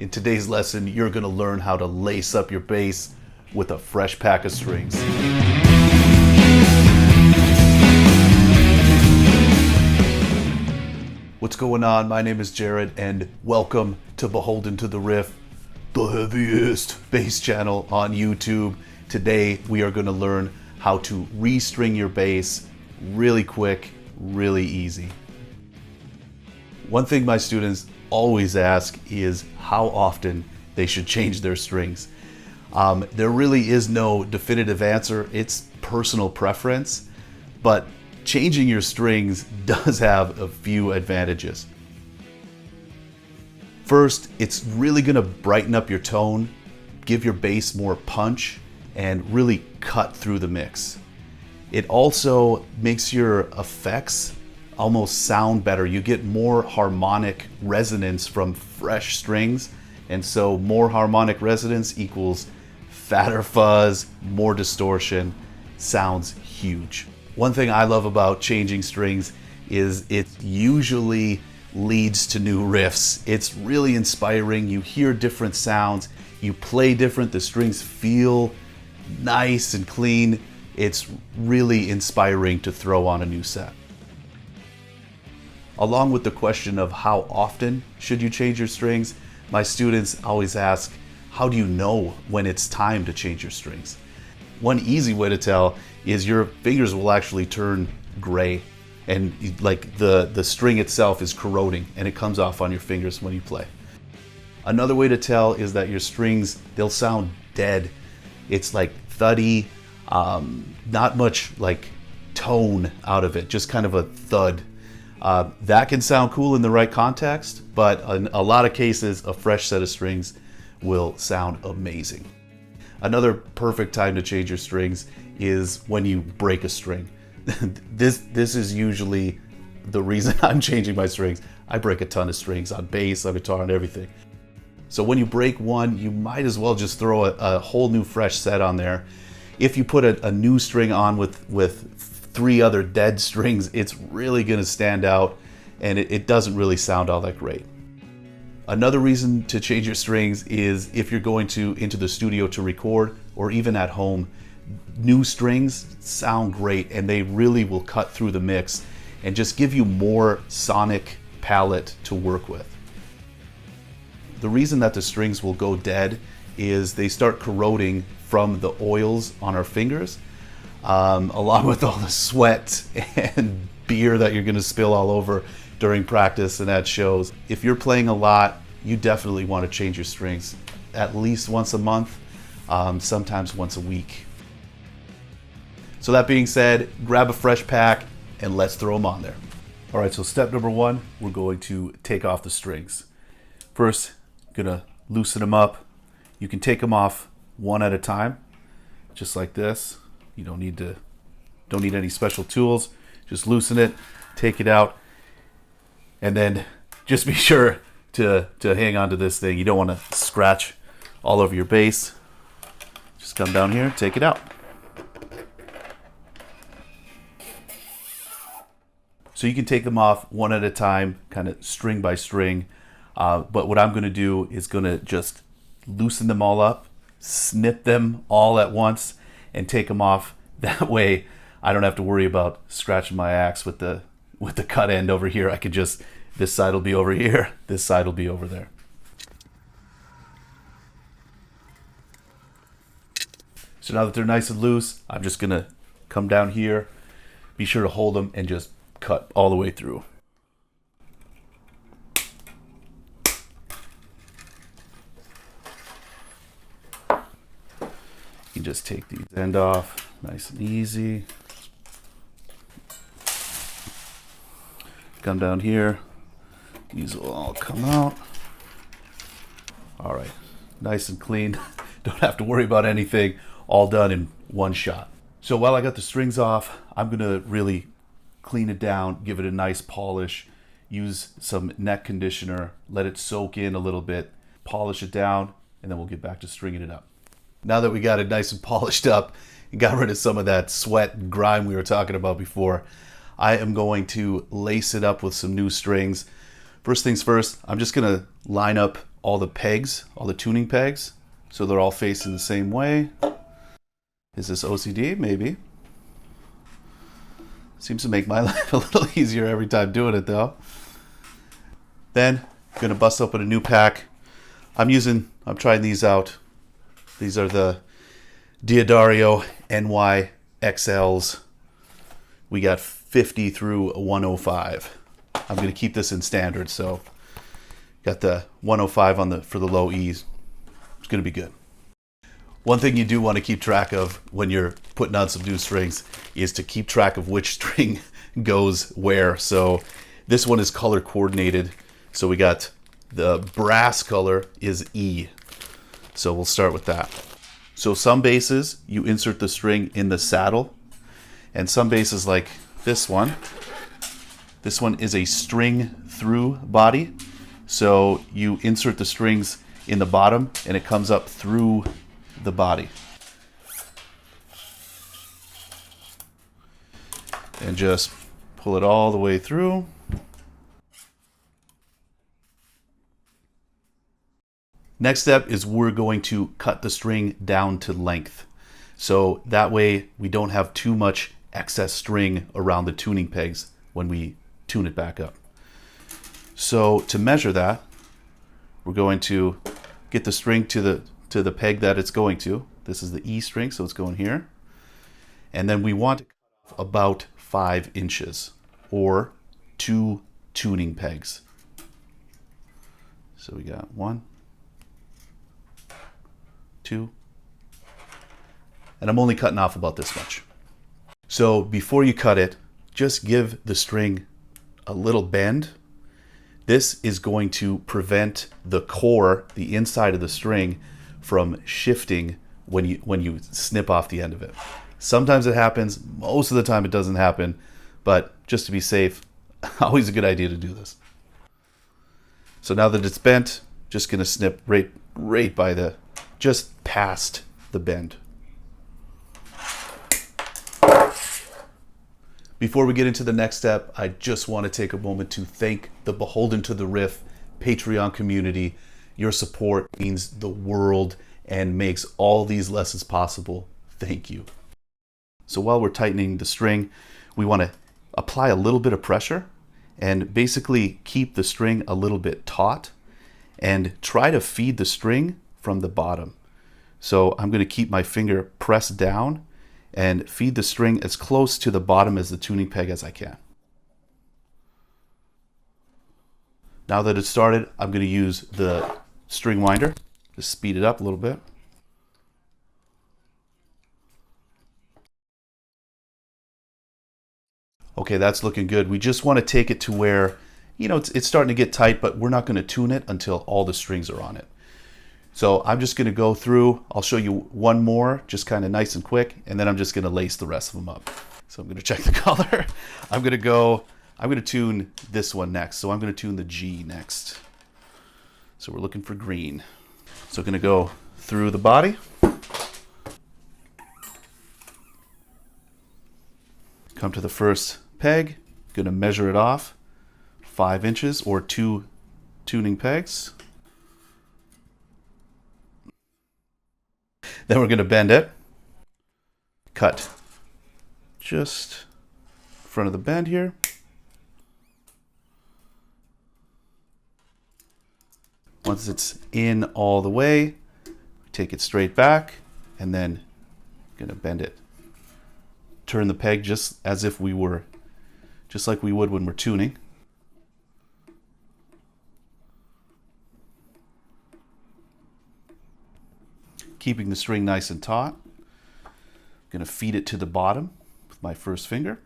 In today's lesson, you're going to learn how to lace up your bass with a fresh pack of strings. What's going on? My name is Jered and welcome to Beholden to the Riff, the heaviest bass channel on YouTube. Today we are going to learn how to restring your bass really quick, really easy. One thing my students always ask is how often they should change their strings. There really is no definitive answer. It's personal preference, but changing your strings does have a few advantages. First, it's really going to brighten up your tone, give your bass more punch, and really cut through the mix. It also makes your effects almost sound better. You get more harmonic resonance from fresh strings, and so more harmonic resonance equals fatter fuzz, more distortion. Sounds huge. One thing I love about changing strings is it usually leads to new riffs. It's really inspiring. You hear different sounds, you play different, the strings feel nice and clean. It's really inspiring to throw on a new set. Along with the question of how often should you change your strings, my students always ask, how do you know when it's time to change your strings? One easy way to tell is your fingers will actually turn gray, and like the string itself is corroding and it comes off on your fingers when you play. Another way to tell is that your strings, they'll sound dead. It's like thuddy, not much like tone out of it, just kind of a thud. That can sound cool in the right context, but in a lot of cases, a fresh set of strings will sound amazing. Another perfect time to change your strings is when you break a string. This is usually the reason I'm changing my strings. I break a ton of strings on bass, on guitar, and everything. So when you break one, you might as well just throw a whole new fresh set on there. If you put a new string on with three other dead strings, it's really going to stand out, and it doesn't really sound all that great. Another reason to change your strings is if you're going into the studio to record, or even at home. New strings sound great and they really will cut through the mix and just give you more sonic palette to work with. The reason that the strings will go dead is they start corroding from the oils on our fingers, along with all the sweat and beer that you're going to spill all over during practice and at shows. If you're playing a lot, you definitely want to change your strings at least once a month, sometimes once a week. So that being said, grab a fresh pack and let's throw them on there. All right, so step number one, we're going to take off the strings. First, gonna loosen them up. You can take them off one at a time, just like this. You don't need any special tools. Just loosen it, take it out, and then just be sure to hang on to this thing. You don't want to scratch all over your bass. Just come down here, take it out. So you can take them off one at a time, kind of string by string. But what I'm going to do is going to just loosen them all up, snip them all at once, and take them off. That way I don't have to worry about scratching my axe with the cut end over here. I could just, this side will be over here, this side will be over there. So now that they're nice and loose, I'm just going to come down here, be sure to hold them, and just cut all the way through. You can just take these end off, nice and easy. Come down here, these will all come out. All right, nice and clean. Don't have to worry about anything, all done in one shot. So while I got the strings off, I'm gonna really clean it down, give it a nice polish, use some neck conditioner, let it soak in a little bit, polish it down, and then we'll get back to stringing it up. Now that we got it nice and polished up and got rid of some of that sweat and grime we were talking about before, I am going to lace it up with some new strings. First things first, I'm just gonna line up all the pegs, all the tuning pegs, so they're all facing the same way. Is this OCD? Maybe. Seems to make my life a little easier every time doing it though. Then, gonna bust open a new pack. I'm trying these out. These are the D'Addario NY XLs. We got 50 through 105. I'm gonna keep this in standard, so got the 105 for the low E's. It's gonna be good. One thing you do want to keep track of when you're putting on some new strings is to keep track of which string goes where. So this one is color coordinated. So we got the brass color is E. So we'll start with that. So some basses, you insert the string in the saddle. And some basses like this one is a string through body. So you insert the strings in the bottom and it comes up through the body. And just pull it all the way through. Next step is we're going to cut the string down to length. So that way we don't have too much excess string around the tuning pegs when we tune it back up. So to measure that, we're going to get the string to the peg that it's going to. This is the E string, so it's going here. And then we want to cut off about 5 inches or 2 tuning pegs. So we got 1, 2, and I'm only cutting off about this much. So before you cut it, just give the string a little bend. This is going to prevent the core, the inside of the string, from shifting when you snip off the end of it. Sometimes it happens, most of the time it doesn't happen, but just to be safe, always a good idea to do this. So now that it's bent, just gonna snip right by just past the bend. Before we get into the next step, I just want to take a moment to thank the Beholden to the Riff Patreon community. Your support means the world and makes all these lessons possible. Thank you. So while we're tightening the string, we want to apply a little bit of pressure and basically keep the string a little bit taut and try to feed the string from the bottom. So I'm going to keep my finger pressed down and feed the string as close to the bottom as the tuning peg as I can. Now that it's started, I'm going to use the string winder to speed it up a little bit. Okay, that's looking good. We just want to take it to where, it's starting to get tight, but we're not going to tune it until all the strings are on it. So I'm just going to go through, I'll show you one more, just kind of nice and quick, and then I'm just going to lace the rest of them up. So I'm going to check the color. I'm going to tune this one next. So I'm going to tune the G next. So we're looking for green. So I'm going to go through the body. Come to the first peg, going to measure it off, 5 inches or 2 tuning pegs. Then we're going to bend it, cut just in front of the bend here. Once it's in all the way, take it straight back and then going to bend it. Turn the peg just like we would when we're tuning. Keeping the string nice and taut. I'm going to feed it to the bottom with my first finger.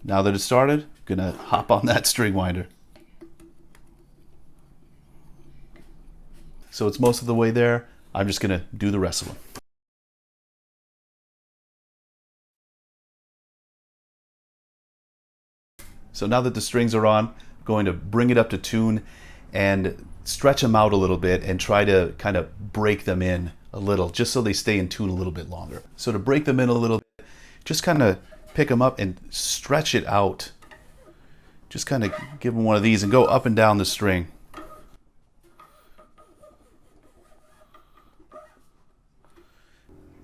Now that it's started, I'm going to hop on that string winder. So it's most of the way there. I'm just going to do the rest of them. So now that the strings are on, I'm going to bring it up to tune and stretch them out a little bit and try to kind of break them in a little, just so they stay in tune a little bit longer. So to break them in a little bit, just kind of pick them up and stretch it out. Just kind of give them one of these and go up and down the string.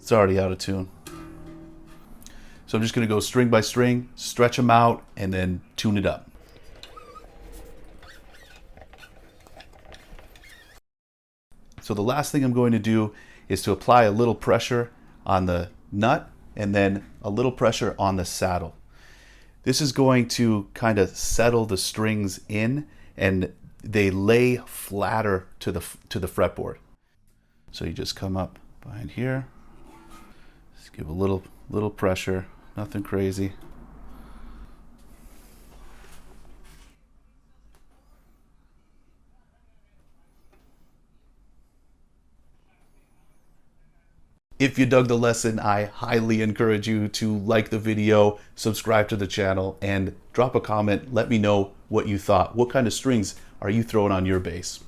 It's already out of tune. So I'm just going to go string by string, stretch them out, and then tune it up. So the last thing I'm going to do is to apply a little pressure on the nut and then a little pressure on the saddle. This is going to kind of settle the strings in, and they lay flatter to the fretboard. So you just come up behind here, just give a little pressure, nothing crazy. If you dug the lesson, I highly encourage you to like the video, subscribe to the channel, and drop a comment. Let me know what you thought. What kind of strings are you throwing on your bass?